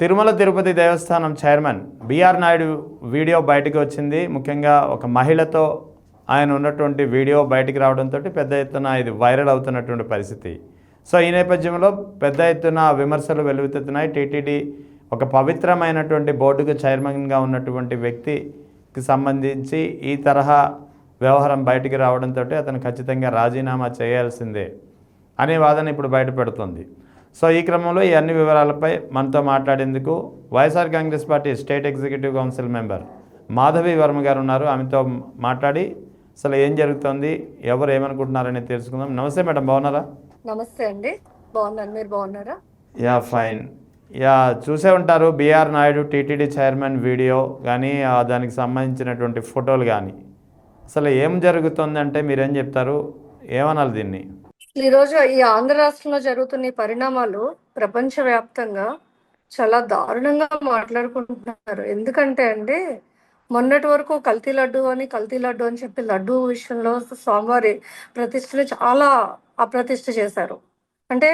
తిరుమల తిరుపతి దేవస్థానం chairman BR Naidu video బయటకు వచ్చింది. ముఖ్యంగా ఒక మహిళతో ఆయన ఉన్నటువంటి వీడియో బయటికి రావడంతో పెద్ద ఎత్తున ఇది వైరల్ అవుతున్నటువంటి పరిస్థితి. సో ఈ నేపథ్యంలో పెద్ద ఎత్తున విమర్శలు వెలువెత్తుతున్నాయి. టీటీడీ ఒక పవిత్రమైనటువంటి బోర్డుకు చైర్మన్గా ఉన్నటువంటి వ్యక్తికి సంబంధించి ఈ తరహా వ్యవహారం బయటికి రావడంతో అతను ఖచ్చితంగా రాజీనామా చేయాల్సిందే అనే వాదన ఇప్పుడు బయటపెడుతుంది. సో ఈ క్రమంలో ఈ అన్ని వివరాలపై మనతో మాట్లాడేందుకు YSR Congress party state executive council member Madhavi Varma గారు ఉన్నారు. ఆమెతో మాట్లాడి అసలు ఏం జరుగుతుంది, ఎవరు ఏమనుకుంటున్నారని తెలుసుకుందాం. నమస్తే మేడం, బాగున్నారా? నమస్తే అండి, బాగున్నాను. మీరు బాగున్నారా? Yeah fine. యా చూసే ఉంటారు BR Naidu TTD chairman video కానీ దానికి సంబంధించినటువంటి ఫోటోలు కానీ. అసలు ఏం జరుగుతుందంటే మీరేం చెప్తారు, ఏమనాలి దీన్ని? ఈరోజు ఈ ఆంధ్ర రాష్ట్రంలో జరుగుతున్న ఈ పరిణామాలు ప్రపంచవ్యాప్తంగా చాలా దారుణంగా మాట్లాడుకుంటున్నారు. ఎందుకంటే అండి, మొన్నటి వరకు కల్తీ లడ్డు అని చెప్పి లడ్డు విషయంలో స్వామివారి ప్రతిష్టని చాలా అప్రతిష్ట చేశారు. అంటే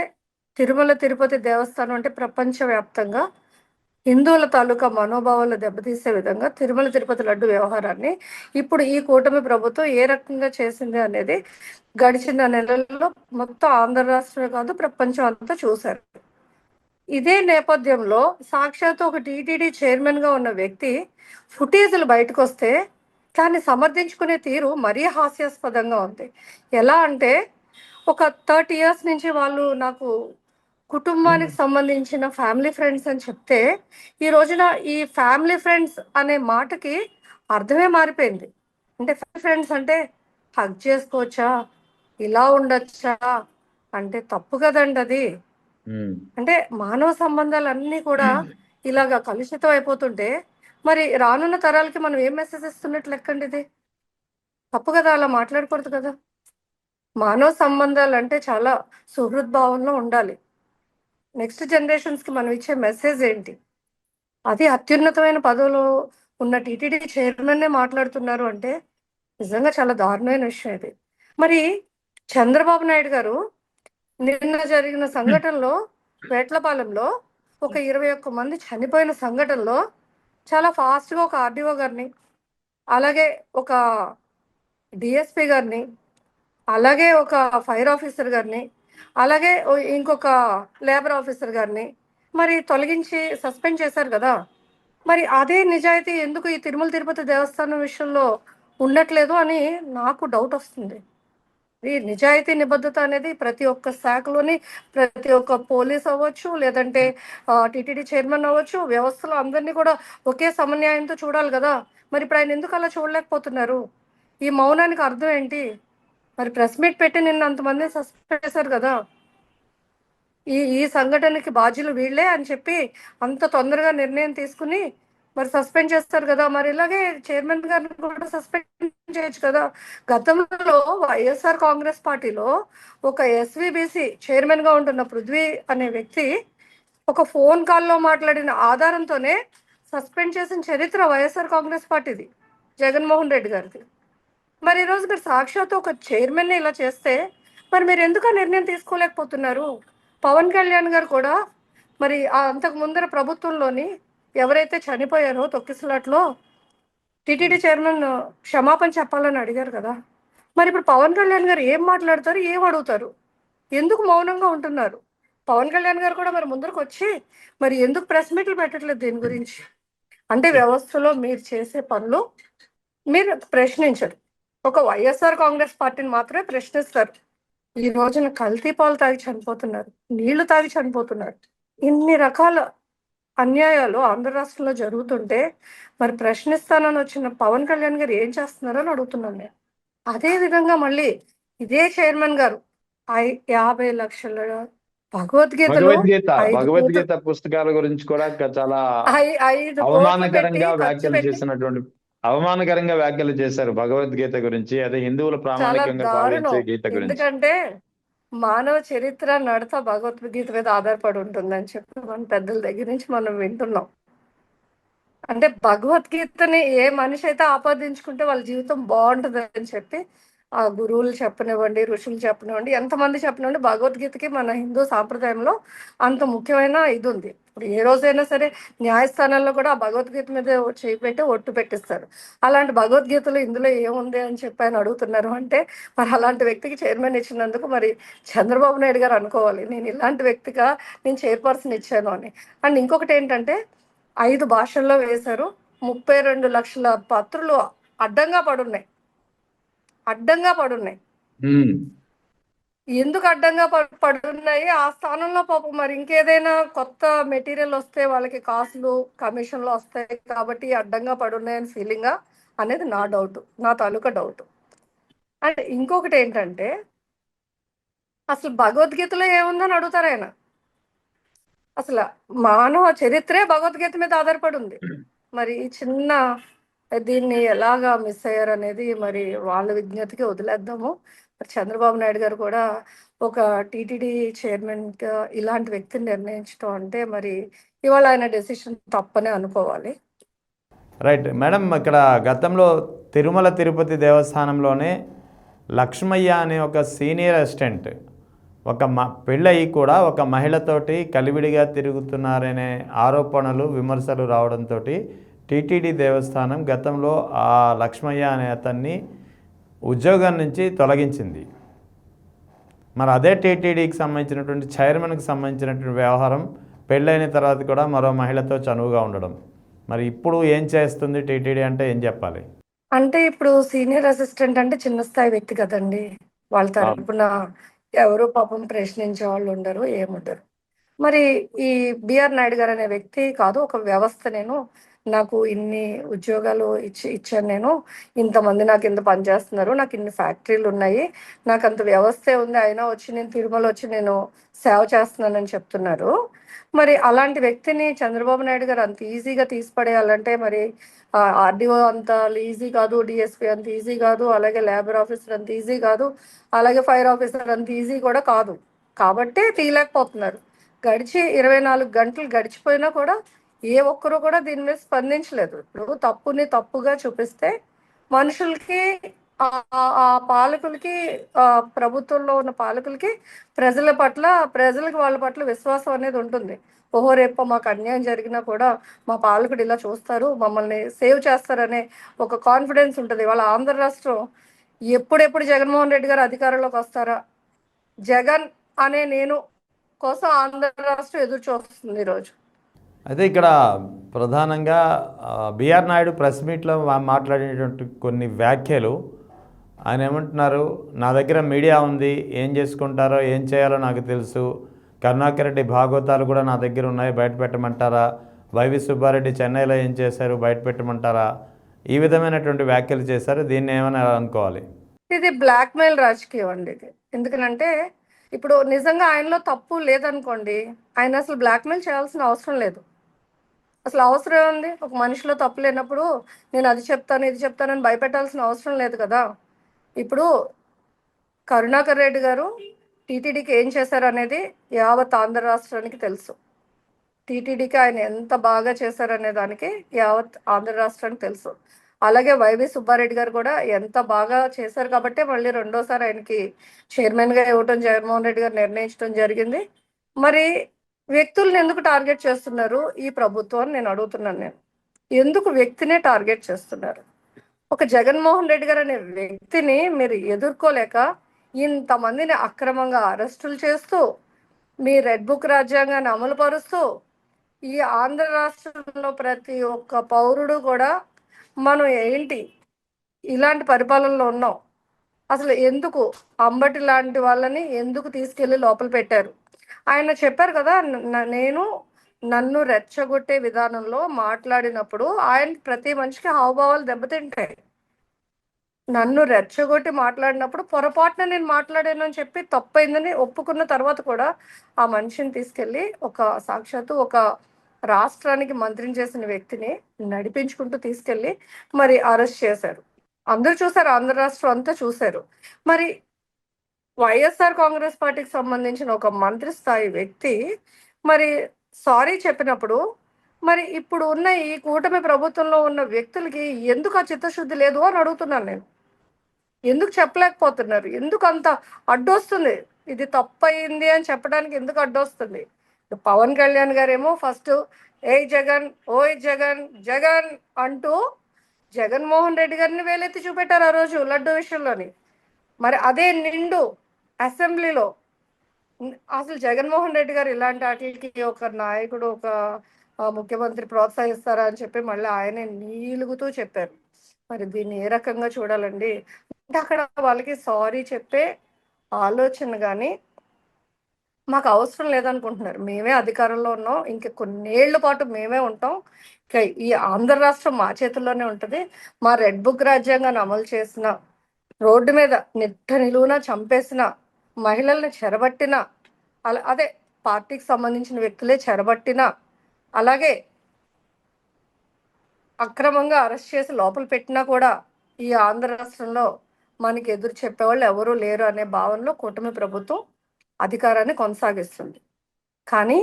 తిరుమల తిరుపతి దేవస్థానం అంటే ప్రపంచవ్యాప్తంగా హిందువుల తాలూకా మనోభావాలు దెబ్బతీసే విధంగా తిరుమల తిరుపతి లడ్డు వ్యవహారాన్ని ఇప్పుడు ఈ కూటమి ప్రభుత్వం ఏ రకంగా చేసింది అనేది గడిచిన నెలల్లో మొత్తం ఆంధ్ర రాష్ట్రమే కాదు ప్రపంచం అంతా చూశారు. ఇదే నేపథ్యంలో సాక్షాత్ ఒక టీటీడీ చైర్మన్ గా ఉన్న వ్యక్తి ఫుటేజీలు బయటకు వస్తే దాన్ని సమర్థించుకునే తీరు మరీ హాస్యాస్పదంగా ఉంది. ఎలా అంటే, ఒక 30 years నుంచి వాళ్ళు నాకు కుటుంబానికి సంబంధించిన ఫ్యామిలీ ఫ్రెండ్స్ అని చెప్తే, ఈ రోజున ఈ ఫ్యామిలీ ఫ్రెండ్స్ అనే మాటకి అర్థమే మారిపోయింది. అంటే ఫ్రెండ్స్ అంటే హగ్ చేసుకోవచ్చా, ఇలా ఉండొచ్చా అంటే తప్పు కదండి అది. అంటే మానవ సంబంధాలన్నీ కూడా ఇలాగా కలుషితం అయిపోతుంటే మరి రానున్న తరాలకి మనం ఏం మెసేజ్ ఇస్తున్నట్లు లెక్కండి ఇది. తప్పు కదా, అలా మాట్లాడకూడదు కదా. మానవ సంబంధాలు అంటే చాలా సుహృద్భావంలో ఉండాలి. నెక్స్ట్ జనరేషన్స్కి మనం ఇచ్చే మెసేజ్ ఏంటి? అది అత్యున్నతమైన పదవిలో ఉన్న టీటీడీ చైర్మన్నే మాట్లాడుతున్నారు అంటే నిజంగా చాలా దారుణమైన విషయం ఇది. మరి చంద్రబాబు నాయుడు గారు నిన్న జరిగిన సంఘటనలో వేట్లపాలెంలో ఒక 21 మంది చనిపోయిన సంఘటనలో చాలా ఫాస్ట్గా ఒక ఆర్డీఓ గారిని, అలాగే ఒక డిఎస్పి గారిని, అలాగే ఒక ఫైర్ ఆఫీసర్ గారిని, అలాగే ఇంకొక లేబర్ ఆఫీసర్ గారిని మరి తొలగించి సస్పెండ్ చేశారు కదా. మరి అదే నిజాయితీ ఎందుకు ఈ తిరుమల తిరుపతి దేవస్థానం విషయంలో ఉండట్లేదు అని నాకు డౌట్ వస్తుంది. ఈ నిజాయితీ నిబద్ధత అనేది ప్రతి ఒక్క శాఖలోని, ప్రతి ఒక్క పోలీస్ అవ్వచ్చు, లేదంటే టీటీడీ చైర్మన్ అవ్వచ్చు, వ్యవస్థలో అందరినీ కూడా ఒకే సమన్యాయంతో చూడాలి కదా. మరి ఇప్పుడు ఆయన ఎందుకు అలా చూడలేకపోతున్నారు? ఈ మౌనానికి అర్థం ఏంటి? మరి ప్రెస్ మీట్ పెట్టి నిన్న అంతమంది సస్పెండ్ చేశారు కదా. ఈ ఈ సంఘటనకి బాధ్యులు వీళ్ళే అని చెప్పి అంత తొందరగా నిర్ణయం తీసుకుని మరి సస్పెండ్ చేస్తారు కదా. మరి ఇలాగే చైర్మన్ గారిని కూడా సస్పెండ్ చేయొచ్చు కదా. గతంలో వైఎస్ఆర్ కాంగ్రెస్ పార్టీలో ఒక ఎస్విబిసి చైర్మన్ గా ఉంటున్న పృథ్వీ అనే వ్యక్తి ఒక ఫోన్ కాల్లో మాట్లాడిన ఆధారంతోనే సస్పెండ్ చేసిన చరిత్ర వైఎస్ఆర్ కాంగ్రెస్ పార్టీది, జగన్మోహన్ రెడ్డి గారిది. మరి ఈరోజు మీరు సాక్షాత్ ఒక చైర్మన్ ఇలా చేస్తే మరి మీరు ఎందుకు ఆ నిర్ణయం తీసుకోలేకపోతున్నారు? పవన్ కళ్యాణ్ గారు కూడా మరి అంతకు ముందర ప్రభుత్వంలోని ఎవరైతే చనిపోయారో తొక్కిసలాట్లో టీటీడీ చైర్మన్ క్షమాపణ చెప్పాలని అడిగారు కదా. మరి ఇప్పుడు పవన్ కళ్యాణ్ గారు ఏం మాట్లాడతారు, ఏం అడుగుతారు? ఎందుకు మౌనంగా ఉంటున్నారు? పవన్ కళ్యాణ్ గారు కూడా మరి ముందరకు వచ్చి మరి ఎందుకు ప్రెస్ మీట్లు పెట్టట్లేదు దీని గురించి? అంటే వ్యవస్థలో మీరు చేసే పనులు మీరు ప్రశ్నించరు, ఒక వైఎస్ఆర్ కాంగ్రెస్ పార్టీని మాత్రమే ప్రశ్నిస్తారు. ఈ రోజున కల్తీ పాలు తాగి చనిపోతున్నారు, నీళ్లు తాగి చనిపోతున్నారు. ఇన్ని రకాల అన్యాయాలు ఆంధ్ర రాష్ట్రంలో జరుగుతుంటే మరి ప్రశ్నిస్తానని వచ్చిన పవన్ కళ్యాణ్ గారు ఏం చేస్తున్నారో అని అడుగుతున్నాను నేను. అదే విధంగా మళ్ళీ ఇదే చైర్మన్ గారు 50 లక్షల భగవద్గీతలో భగవద్గీత పుస్తకాల గురించి కూడా చాలా 5 కోట్లు పెట్టి అవమానకరంగా వ్యాఖ్యలు చేశారు భగవద్గీత గురించి. అదే హిందువుల ప్రామాణికంగా భావించే గీత గురించి. ఎందుకంటే మానవ చరిత్ర నడత భగవద్గీత మీద ఆధారపడి ఉంటుందని చెప్పి మన పెద్దల దగ్గర నుంచి మనం వింటున్నాం. అంటే భగవద్గీతని ఏ మనిషి అయితే ఆపాదించుకుంటే వాళ్ళ జీవితం బాగుంటుంది అని చెప్పి ఆ గురువులు చెప్పనివ్వండి, ఋషులు చెప్పనివ్వండి, ఎంతమంది చెప్పనివ్వండి, భగవద్గీతకి మన హిందూ సాంప్రదాయంలో అంత ముఖ్యమైన ఇది ఉంది. ఇప్పుడు ఏ రోజైనా సరే న్యాయస్థానాల్లో కూడా ఆ భగవద్గీత మీద చేయి పెట్టి ఒట్టు పెట్టిస్తారు. అలాంటి భగవద్గీతలో ఇందులో ఏముంది అని చెప్పి ఆయన అడుగుతున్నారు అంటే, మరి అలాంటి వ్యక్తికి చైర్మన్ ఇచ్చినందుకు మరి చంద్రబాబు నాయుడు గారు అనుకోవాలి, నేను ఇలాంటి వ్యక్తిగా నేను చైర్పర్సన్ ఇచ్చాను అని. అండ్ ఇంకొకటి ఏంటంటే 5 భాషల్లో వేశారు. 32 లక్షల పత్రులు అడ్డంగా పడున్నాయి. అడ్డంగా పడున్నాయి. ఉమ్. ఎందుకు అడ్డంగా పడున్నాయి? ఆ స్థానంలో పాపం మరి ఇంకేదైనా కొత్త మెటీరియల్ వస్తే వాళ్ళకి కాసులు కమిషన్లు వస్తాయి కాబట్టి అడ్డంగా పడున్నాయని ఫీలింగా అనేది నా డౌట్, నా తాలూకా డౌట్. అండ్ ఇంకొకటి ఏంటంటే అసలు భగవద్గీతలో ఏముందని అడుగుతారు ఆయన. అసలు మానవ చరిత్రే భగవద్గీత మీద ఆధారపడి ఉంది. మరి ఈ చిన్న దీన్ని ఎలాగా మిస్ అయ్యారు అనేది మరి వాళ్ళ విజ్ఞతకి వదిలేద్దాము. మరి చంద్రబాబు నాయుడు గారు కూడా ఒక టీటీడీ చైర్మన్గా ఇలాంటి వ్యక్తిని నిర్ణయించడం అంటే మరి ఇవాళ ఆయన డెసిషన్ తప్పనే అనుకోవాలి. రైట్ మేడం, ఇక్కడ గతంలో తిరుమల తిరుపతి దేవస్థానంలోనే లక్ష్మయ్య అనే ఒక సీనియర్ అసిస్టెంట్ ఒక పెళ్ళయి కూడా ఒక మహిళతోటి కలివిడిగా తిరుగుతున్నారనే ఆరోపణలు విమర్శలు రావడంతో టీటీడీ దేవస్థానం గతంలో ఆ లక్ష్మయ్య అనే అతన్ని ఉద్యోగం నుంచి తొలగించింది. మరి అదే టీటీడీకి సంబంధించినటువంటి చైర్మన్కి సంబంధించినటువంటి వ్యవహారం పెళ్ళైన తర్వాత కూడా మరో మహిళతో చనువుగా ఉండడం, మరి ఇప్పుడు ఏం చేస్తుంది టీటీడీ అంటే ఏం చెప్పాలి? అంటే ఇప్పుడు సీనియర్ అసిస్టెంట్ అంటే చిన్న స్థాయి వ్యక్తి కదండి. వాళ్ళ తరపున ఎవరు పాపం ప్రశ్నించే వాళ్ళు ఉండరు, ఏముండరు. మరి ఈ బిఆర్ నాయుడు గారు అనే వ్యక్తి కాదు, ఒక వ్యవస్థ. నాకు ఇన్ని ఉద్యోగాలు ఇచ్చాను, నేను ఇంతమంది నాకు ఇంత పనిచేస్తున్నారు, నాకు ఇన్ని ఫ్యాక్టరీలు ఉన్నాయి, నాకు అంత వ్యవస్థే ఉంది, అయినా వచ్చి నేను తిరుమల వచ్చి నేను సేవ చేస్తున్నానని చెప్తున్నారు. మరి అలాంటి వ్యక్తిని చంద్రబాబు నాయుడు గారు అంత ఈజీగా తీసిపడేయాలంటే మరి ఆర్డీఓ అంత ఈజీ కాదు, డిఎస్పీ అంత ఈజీ కాదు, అలాగే లేబర్ ఆఫీసర్ అంత ఈజీ కాదు, అలాగే ఫైర్ ఆఫీసర్ అంత ఈజీ కూడా కాదు. కాబట్టే తీయలేకపోతున్నారు. గడిచి 24 గంటలు గడిచిపోయినా కూడా ఏ ఒక్కరు కూడా దీని మీద స్పందించలేదు. ఇప్పుడు తప్పుని తప్పుగా చూపిస్తే మనుషులకి ఆ పాలకులకి ప్రభుత్వంలో ఉన్న పాలకులకి ప్రజలకి వాళ్ళ పట్ల విశ్వాసం అనేది ఉంటుంది. ఓహో, రేపు మాకు అన్యాయం జరిగినా కూడా మా పాలకుడు ఇలా చూస్తారు, మమ్మల్ని సేవ్ చేస్తారనే ఒక కాన్ఫిడెన్స్ ఉంటుంది. వాళ్ళ ఆంధ్ర రాష్ట్రం ఎప్పుడెప్పుడు జగన్మోహన్ రెడ్డి గారు అధికారంలోకి వస్తారా, జగన్ అనే నేను కోసం ఆంధ్ర రాష్ట్రం ఎదురు చూస్తుంది ఈరోజు. అయితే ఇక్కడ ప్రధానంగా బిఆర్ నాయుడు ప్రెస్ మీట్లో మాట్లాడినటువంటి కొన్ని వ్యాఖ్యలు, ఆయన ఏమంటున్నారు, నా దగ్గర మీడియా ఉంది, ఏం చేసుకుంటారో ఏం చేయాలో నాకు తెలుసు, కరుణాకర్ రెడ్డి భాగవతాలు కూడా నా దగ్గర ఉన్నాయి, బయట పెట్టమంటారా, వైవి సుబ్బారెడ్డి చెన్నైలో ఏం చేశారు, బయట పెట్టమంటారా, ఈ విధమైనటువంటి వ్యాఖ్యలు చేశారు. దీన్ని ఏమైనా అనుకోవాలి? ఇది బ్లాక్మెయిల్ రాజకీయం అండి ఇది. ఎందుకనంటే ఇప్పుడు నిజంగా ఆయనలో తప్పు లేదనుకోండి, ఆయన అసలు బ్లాక్మెయిల్ చేయాల్సిన అవసరం లేదు. అసలు అవసరం ఉంది? ఒక మనిషిలో తప్పు లేనప్పుడు నేను అది చెప్తాను ఇది చెప్తానని భయపెట్టాల్సిన అవసరం లేదు కదా. ఇప్పుడు కరుణాకర్ రెడ్డి గారు టీటీడీకి ఏం చేశారు అనేది యావత్ ఆంధ్ర రాష్ట్రానికి తెలుసు. టీటీడీకి ఆయన ఎంత బాగా చేశారనే దానికి యావత్ ఆంధ్ర రాష్ట్రానికి తెలుసు. అలాగే వైవి సుబ్బారెడ్డి గారు కూడా ఎంత బాగా చేశారు కాబట్టి మళ్ళీ రెండోసారి ఆయనకి చైర్మన్గా ఇవ్వటం జగన్మోహన్ రెడ్డి గారు నిర్ణయించడం జరిగింది. మరి వ్యక్తుల్ని ఎందుకు టార్గెట్ చేస్తున్నారు ఈ ప్రభుత్వం నేను అడుగుతున్నాను. నేను ఎందుకు వ్యక్తినే టార్గెట్ చేస్తున్నారు? ఒక జగన్మోహన్ రెడ్డి గారు అనే వ్యక్తిని మీరు ఎదుర్కోలేక ఇంతమందిని అక్రమంగా అరెస్టులు చేస్తూ మీ రెడ్ బుక్ రాజ్యాంగాన్ని అమలు పరుస్తూ ఈ ఆంధ్ర రాష్ట్రంలో ప్రతి ఒక్క పౌరుడు కూడా మనం ఏంటి ఇలాంటి పరిపాలనలో ఉన్నాం, అసలు ఎందుకు అంబటి లాంటి వాళ్ళని ఎందుకు తీసుకెళ్లి లోపల పెట్టారు? ఆయన చెప్పారు కదా, నన్ను రెచ్చగొట్టే విధానంలో మాట్లాడినప్పుడు ఆయన ప్రతి మనిషికి హావభావాలు దెబ్బతింటాయి. నన్ను రెచ్చగొట్టి మాట్లాడినప్పుడు పొరపాటున నేను మాట్లాడానని చెప్పి తప్పైందని ఒప్పుకున్న తర్వాత కూడా ఆ మనిషిని తీసుకెళ్ళి సాక్షాత్తు ఒక రాష్ట్రానికి మంత్రిని చేసిన వ్యక్తిని నడిపించుకుంటూ తీసుకెళ్ళి మరి అరెస్ట్ చేశారు. అందరూ చూశారు, ఆంధ్ర రాష్ట్రం అంతా చూశారు. మరి వైఎస్ఆర్ కాంగ్రెస్ పార్టీకి సంబంధించిన ఒక మంత్రి స్థాయి వ్యక్తి మరి సారీ చెప్పినప్పుడు మరి ఇప్పుడు ఉన్న ఈ కూటమి ప్రభుత్వంలో ఉన్న వ్యక్తులకి ఎందుకు ఆ చిత్తశుద్ధి లేదు అని అడుగుతున్నాను నేను. ఎందుకు చెప్పలేకపోతున్నారు? ఎందుకు అంత అడ్డొస్తుంది? ఇది తప్పయింది అని చెప్పడానికి ఎందుకు అడ్డొస్తుంది? పవన్ కళ్యాణ్ గారేమో ఫస్ట్ ఏ జగన్, ఓయ్ జగన్, జగన్ అంటూ జగన్మోహన్ రెడ్డి గారిని వేలెత్తి చూపెట్టారు ఆ రోజు లడ్డు విషయంలోని. మరి అదే నిండు అసెంబ్లీలో అసలు జగన్మోహన్ రెడ్డి గారు ఇలాంటి వాటికి ఒక నాయకుడు, ఒక ముఖ్యమంత్రి ప్రోత్సహిస్తారా అని చెప్పి మళ్ళీ ఆయనే నీలుగుతూ చెప్పారు. మరి దీన్ని ఏ రకంగా చూడాలండి? అంటే అక్కడ వాళ్ళకి సారీ చెప్పే ఆలోచన కానీ మాకు అవసరం లేదనుకుంటున్నారు. మేమే అధికారంలో ఉన్నాం, ఇంక కొన్నేళ్ల పాటు మేమే ఉంటాం, ఇక ఈ ఆంధ్ర రాష్ట్రం మా చేతుల్లోనే ఉంటుంది. మా రెడ్ బుక్ రాజ్యాంగాన్ని అమలు చేసిన, రోడ్డు మీద నిట్ట నిలువున చంపేసిన, మహిళల్ని చెరబట్టిన, అదే పార్టీకి సంబంధించిన వ్యక్తులే చెరబట్టిన, అలాగే అక్రమంగా అరెస్ట్ చేసి లోపల పెట్టినా కూడా ఈ ఆంధ్ర రాష్ట్రంలో మనకి ఎదురు చెప్పేవాళ్ళు ఎవరూ లేరు అనే భావనలో కూటమి ప్రభుత్వం అధికారాన్ని కొనసాగిస్తుంది. కానీ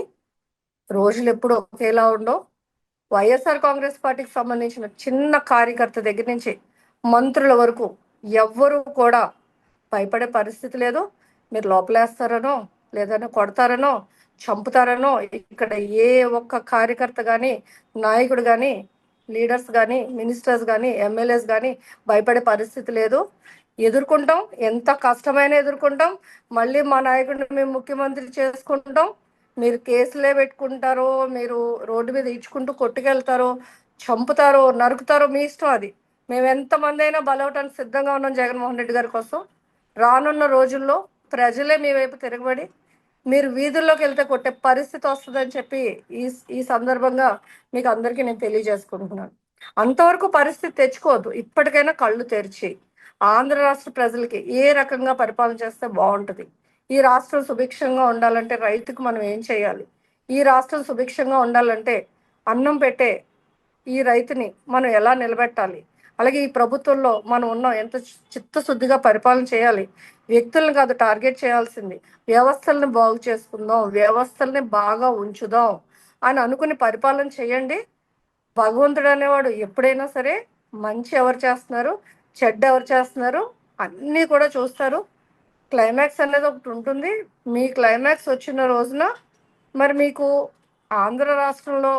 రోజులు ఎప్పుడు ఒకేలా ఉండవు. వైఎస్ఆర్ కాంగ్రెస్ పార్టీకి సంబంధించిన చిన్న కార్యకర్త దగ్గర నుంచి మంత్రుల వరకు ఎవ్వరూ కూడా భయపడే పరిస్థితి లేదు. మీరు లోపలేస్తారనో, లేదన్నా కొడతారనో, చంపుతారనో ఇక్కడ ఏ ఒక్క కార్యకర్త కానీ, నాయకుడు కానీ, లీడర్స్ కానీ, మినిస్టర్స్ కానీ, ఎమ్మెల్యేస్ కానీ భయపడే పరిస్థితి లేదు. ఎదుర్కొంటాం, ఎంత కష్టమైనా ఎదుర్కొంటాం. మళ్ళీ మా నాయకుడిని మేము ముఖ్యమంత్రి చేసుకుంటాం. మీరు కేసులే పెట్టుకుంటారో, మీరు రోడ్డు మీద ఇచ్చుకుంటూ కొట్టుకెళ్తారో, చంపుతారో, నరుకుతారో మీ ఇష్టం అది. మేము ఎంతమంది అయినా బలవటానికి సిద్ధంగా ఉన్నాం జగన్మోహన్ రెడ్డి గారి కోసం. రానున్న రోజుల్లో ప్రజలే మీ వైపు తిరగబడి మీరు వీధుల్లోకి వెళ్తే కొట్టే పరిస్థితి వస్తుందని చెప్పి ఈ సందర్భంగా మీకు అందరికీ నేను తెలియజేసుకుంటున్నాను. అంతవరకు పరిస్థితి తెచ్చుకోవద్దు. ఇప్పటికైనా కళ్ళు తెరిచి ఆంధ్ర రాష్ట్ర ప్రజలకి ఏ రకంగా పరిపాలన చేస్తే బాగుంటుంది, ఈ రాష్ట్రం సుభిక్షంగా ఉండాలంటే రైతుకు మనం ఏం చేయాలి, ఈ రాష్ట్రం సుభిక్షంగా ఉండాలంటే అన్నం పెట్టే ఈ రైతుని మనం ఎలా నిలబెట్టాలి, అలాగే ఈ ప్రభుత్వంలో మనం ఉన్నాం ఎంత చిత్తశుద్ధిగా పరిపాలన చేయాలి, వ్యక్తులను కాదు టార్గెట్ చేయాల్సింది, వ్యవస్థల్ని బాగు చేసుకుందాం, వ్యవస్థల్ని బాగా ఉంచుదాం అని అనుకుని పరిపాలన చేయండి. భగవంతుడు అనేవాడు ఎప్పుడైనా సరే మంచి ఎవరు చేస్తున్నారు, చెడ్డ ఎవరు చేస్తున్నారు అన్నీ కూడా చూస్తారు. క్లైమాక్స్ అనేది ఒకటి ఉంటుంది. మీ క్లైమాక్స్ వచ్చిన రోజున మరి మీకు ఆంధ్ర రాష్ట్రంలో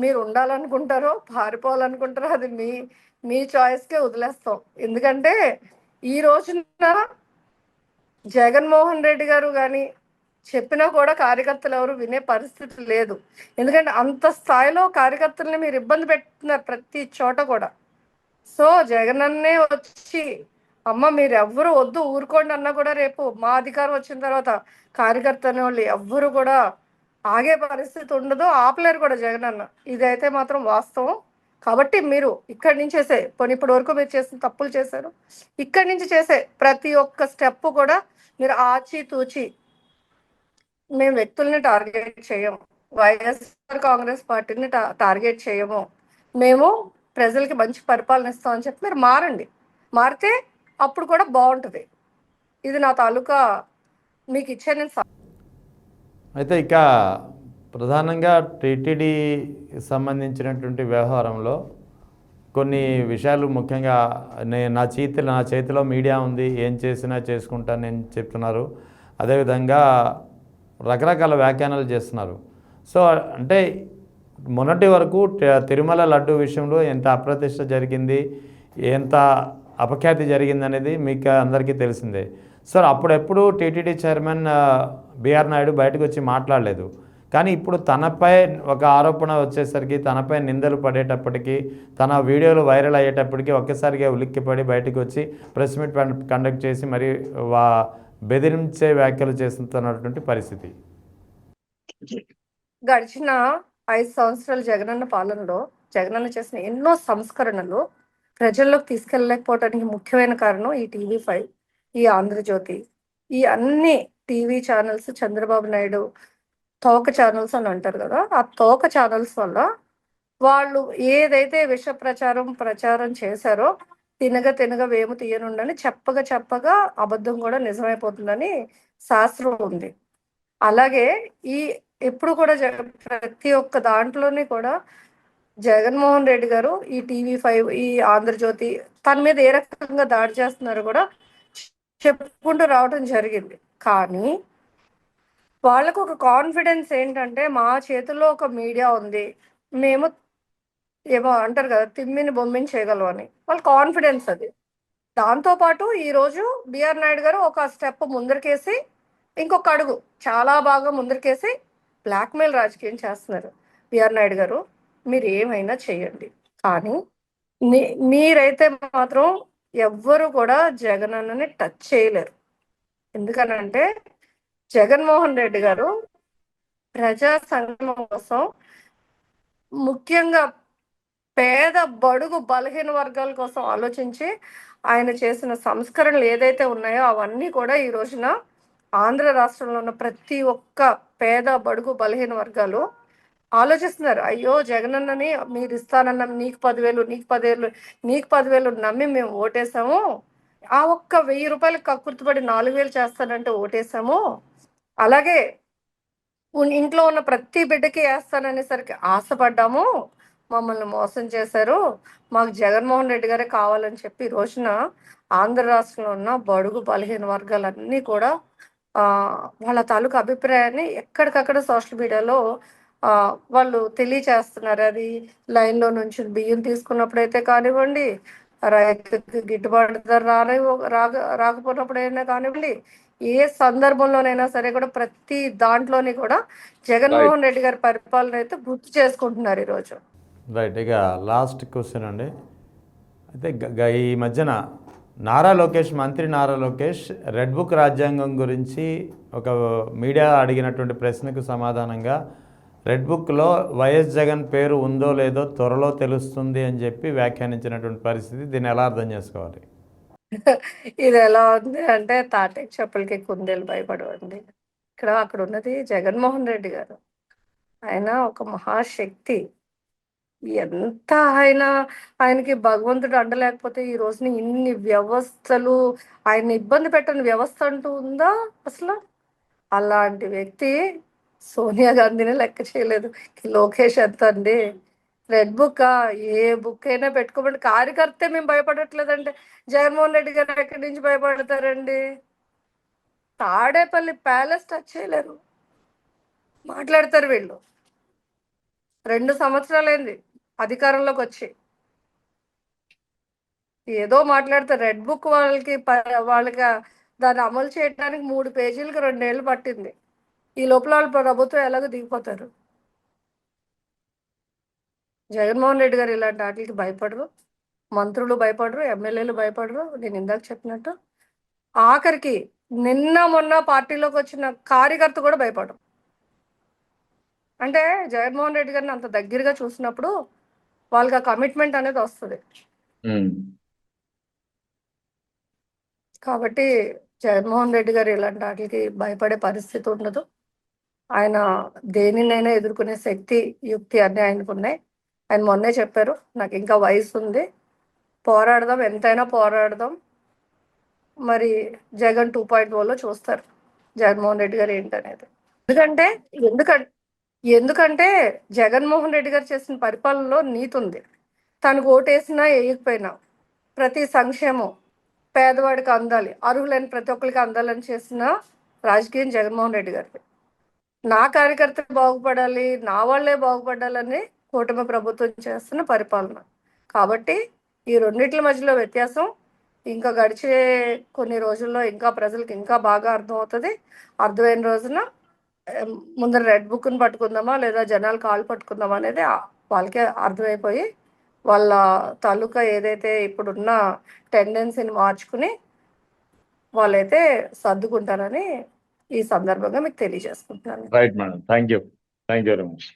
మీరు ఉండాలనుకుంటారో పారిపోవాలనుకుంటారో అది మీ మీ చాయిస్కే వదిలేస్తాం. ఎందుకంటే ఈ రోజున జగన్మోహన్ రెడ్డి గారు కానీ చెప్పినా కూడా కార్యకర్తలు ఎవరు వినే పరిస్థితి లేదు. ఎందుకంటే అంత స్థాయిలో కార్యకర్తల్ని మీరు ఇబ్బంది పెడుతున్నారు ప్రతి చోట కూడా. సో జగన్ అన్నే వచ్చి అమ్మ మీరు ఎవ్వరు వద్దు ఊరుకోండి అన్నా కూడా రేపు మా అధికారం వచ్చిన తర్వాత కార్యకర్త అనే వాళ్ళు ఎవ్వరు కూడా ఆగే పరిస్థితి ఉండదు, ఆపలేరు కూడా జగన్ అన్న. ఇదైతే మాత్రం వాస్తవం. కాబట్టి మీరు ఇక్కడి నుంచి చేసే ఇప్పటి వరకు మీరు చేసిన తప్పులు చేశారు, ఇక్కడి నుంచి చేసే ప్రతి ఒక్క స్టెప్ కూడా మీరు ఆచితూచి, మేము వ్యక్తుల్ని టార్గెట్ చేయము, వైఎస్ఆర్ కాంగ్రెస్ పార్టీని టార్గెట్ చేయము, మేము ప్రజలకి మంచి పరిపాలన ఇస్తామని చెప్పి మీరు మారండి. మారితే అప్పుడు కూడా బాగుంటుంది. ఇది నా తాలూకా మీకు ఇచ్చే నేను. అయితే ఇక ప్రధానంగా టీటీడీ సంబంధించినటువంటి వ్యవహారంలో కొన్ని విషయాలు ముఖ్యంగా నా చేతిలో మీడియా ఉంది, ఏం చేసినా చేసుకుంటానని చెప్తున్నారు. అదేవిధంగా రకరకాల వ్యాఖ్యానాలు చేస్తున్నారు. సో అంటే మొన్నటి వరకు తిరుమల లడ్డు విషయంలో ఎంత అప్రతిష్ట జరిగింది, ఎంత అపఖ్యాతి జరిగింది అనేది మీకు అందరికీ తెలిసిందే. సో అప్పుడెప్పుడు టీటీడీ చైర్మన్ బిఆర్ నాయుడు బయటకు వచ్చి మాట్లాడలేదు. కానీ ఇప్పుడు తనపై ఒక ఆరోపణ వచ్చేసరికి, తనపై నిందలు పడేటప్పటికీ, తన వీడియోలు వైరల్ అయ్యేటప్పటికీ ఒక్కసారిగా ఉలిక్కిపడి బయటకు వచ్చి ప్రెస్ మీట్ కండక్ట్ చేసి మరి బెదిరించే వ్యాఖ్యలు చేస్తున్నటువంటి పరిస్థితి. గడిచిన 5 సంవత్సరాలు జగనన్న పాలనలో జగనన్న చేసిన ఎన్నో సంస్కరణలు ప్రజల్లోకి తీసుకెళ్ళలేకపోవడానికి ముఖ్యమైన కారణం ఈ TV5, ఈ ఆంధ్రజ్యోతి, ఈ అన్ని టీవీ ఛానల్స్, చంద్రబాబు నాయుడు తోక ఛానల్స్ అని అంటారు కదా, ఆ తోక ఛానల్స్ వల్ల వాళ్ళు ఏదైతే విష ప్రచారం చేశారో తినగ వేము తీయనుండని చెప్పగా అబద్ధం కూడా నిజమైపోతుందని శాస్త్రం ఉంది. అలాగే ఈ ఎప్పుడు కూడా ప్రతి ఒక్క దాంట్లోనే కూడా జగన్మోహన్ రెడ్డి గారు ఈ టీవీ 5, ఈ ఆంధ్రజ్యోతి తన మీద ఏ రకంగా దాడి చేస్తున్నారో కూడా చెప్పుకుంటూ రావడం జరిగింది. కానీ వాళ్ళకు ఒక కాన్ఫిడెన్స్ ఏంటంటే మా చేతుల్లో ఒక మీడియా ఉంది, మేము ఏమో అంటారు కదా తిమ్మిని బొమ్మిని చేయగలం అని, వాళ్ళ కాన్ఫిడెన్స్ అది. దాంతోపాటు ఈరోజు బిఆర్ నాయుడు గారు ఒక స్టెప్ ముందరికేసి, ఇంకొక అడుగు చాలా బాగా ముందరికేసి బ్లాక్మెయిల్ రాజకీయం చేస్తున్నారు. బిఆర్ నాయుడు గారు మీరు ఏమైనా చేయండి, కానీ మీరైతే మాత్రం ఎవ్వరు కూడా జగన్ అన్నని టచ్ చేయలేరు. ఎందుకనంటే జగన్మోహన్ రెడ్డి గారు ప్రజా సంక్షేమం కోసం, ముఖ్యంగా పేద బడుగు బలహీన వర్గాల కోసం ఆలోచించి ఆయన చేసిన సంస్కరణలు ఏదైతే ఉన్నాయో అవన్నీ కూడా ఈ రోజున ఆంధ్ర రాష్ట్రంలో ఉన్న ప్రతి ఒక్క పేద బడుగు బలహీన వర్గాలు ఆలోచిస్తున్నారు. అయ్యో జగనన్నని మీరు ఇస్తానన్న నీకు 10,000 నీకు 10,000 నమ్మి మేము ఓటేసాము, ఆ ఒక్క 1,000 రూపాయలు కక్కుర్తిపడి 4,000 చేస్తానంటే ఓటేసాము, అలాగే ఇంట్లో ఉన్న ప్రతి బిడ్డకి వేస్తాననేసరికి ఆశపడ్డాము, మమ్మల్ని మోసం చేశారు, మాకు జగన్మోహన్ రెడ్డి గారే కావాలని చెప్పి ఈ రోజున ఆంధ్ర రాష్ట్రంలో ఉన్న బడుగు బలహీన వర్గాలన్నీ కూడా వాళ్ళ తాలూకు అభిప్రాయాన్ని ఎక్కడికక్కడ సోషల్ మీడియాలో వాళ్ళు తెలియచేస్తున్నారు. అది లైన్లో నుంచి బియ్యం తీసుకున్నప్పుడైతే కానివ్వండి, రైతుకి గిట్టుబాటు ధర రాకపోయినప్పుడైనా కానివ్వండి, ఏ సందర్భంలోనైనా సరే కూడా ప్రతి దాంట్లోని కూడా జగన్మోహన్ రెడ్డి గారి పరిపాలన అయితే గుర్తు చేసుకుంటున్నారు ఈరోజు. రైట్. ఇక లాస్ట్ క్వశ్చన్ అండి. అయితే ఈ మధ్యన మంత్రి నారా లోకేష్ రెడ్ బుక్ రాజ్యాంగం గురించి ఒక మీడియా అడిగినటువంటి ప్రశ్నకు సమాధానంగా రెడ్ బుక్లో వైఎస్ జగన్ పేరు ఉందో లేదో త్వరలో తెలుస్తుంది అని చెప్పి వ్యాఖ్యానించినటువంటి పరిస్థితి. దీన్ని ఎలా అర్థం చేసుకోవాలి? ఇది ఎలా ఉంది అంటే తాటకి చెప్పులకి కుందేలు భయపడవండి. అక్కడ ఉన్నది జగన్మోహన్ రెడ్డి గారు. ఆయన ఒక మహాశక్తి. ఎంత ఆయనకి భగవంతుడు అండలేకపోతే ఈ రోజున ఇన్ని వ్యవస్థలు, ఆయన ఇబ్బంది పెట్టని వ్యవస్థ అంటూ ఉందా అసలు? అలాంటి వ్యక్తి సోనియా గాంధీని లెక్క చేయలేదు. లోకేష్ ఎంత అండి? రెడ్ బుక్ ఏ బుక్ అయినా పెట్టుకోమండి. కార్యకర్తే మేము భయపడట్లేదంటే జగన్మోహన్ రెడ్డి గారు ఎక్కడి నుంచి భయపడతారండి? తాడేపల్లి ప్యాలెస్ టచ్ చేయలేరు. మాట్లాడతారు వీళ్ళు. 2 సంవత్సరాలైంది అధికారంలోకి వచ్చి, ఏదో మాట్లాడతారు. రెడ్ బుక్ వాళ్ళకి దాన్ని అమలు చేయడానికి 3 పేజీలకు 2 ఏళ్ళు పట్టింది. ఈ లోపల వాళ్ళ ప్రభుత్వం ఎలాగో దిగిపోతారు. జగన్మోహన్ రెడ్డి గారు ఇలాంటి వాటికి భయపడరు, మంత్రులు భయపడరు, ఎమ్మెల్యేలు భయపడరు. నేను ఇందాక చెప్పినట్టు ఆఖరికి నిన్న మొన్న పార్టీలోకి వచ్చిన కార్యకర్త కూడా భయపడరు. అంటే జగన్మోహన్ రెడ్డి గారిని అంత దగ్గరగా చూసినప్పుడు వాళ్ళకి ఆ కమిట్మెంట్ అనేది వస్తుంది. కాబట్టి జగన్మోహన్ రెడ్డి గారు ఇలాంటి వాటికి భయపడే పరిస్థితి ఉండదు. ఆయన దేనినైనా ఎదుర్కొనే శక్తి, యుక్తి అన్నీ ఆయనకు ఉన్నాయి. ఆయన మొన్నే చెప్పారు, నాకు ఇంకా వయసు ఉంది, పోరాడదాం, ఎంతైనా పోరాడదాం. మరి జగన్ 2.0లో చూస్తారు జగన్మోహన్ రెడ్డి గారు ఏంటనేది. ఎందుకంటే జగన్మోహన్ రెడ్డి గారు చేసిన పరిపాలనలో నీతి ఉంది. తనకు ఓటేసినా వేయకపోయినా ప్రతి సంక్షేమం పేదవాడికి అందాలి, అర్హులైన ప్రతి ఒక్కరికి అందాలని చేసిన రాజకీయం జగన్మోహన్ రెడ్డి గారిది. నా కార్యకర్తలు బాగుపడాలి, నా వాళ్ళే బాగుపడాలని కూటమి ప్రభుత్వం చేస్తున్న పరిపాలన. కాబట్టి ఈ రెండిట్ల మధ్యలో వ్యత్యాసం ఇంకా గడిచే కొన్ని రోజుల్లో ఇంకా ప్రజలకు ఇంకా బాగా అర్థమవుతుంది. అర్థమైన రోజున ముందర రెడ్ బుక్ని పట్టుకుందామా లేదా జనాలు కాళ్ళు పట్టుకుందామా అనేది వాళ్ళకే అర్థమైపోయి వాళ్ళ తాలూకా ఏదైతే ఇప్పుడున్న టెండెన్సీని మార్చుకుని వాళ్ళైతే సర్దుకుంటారని ఈ సందర్భంగా మీకు తెలియజేసుకుంటున్నాను. Right madam, thank you very much.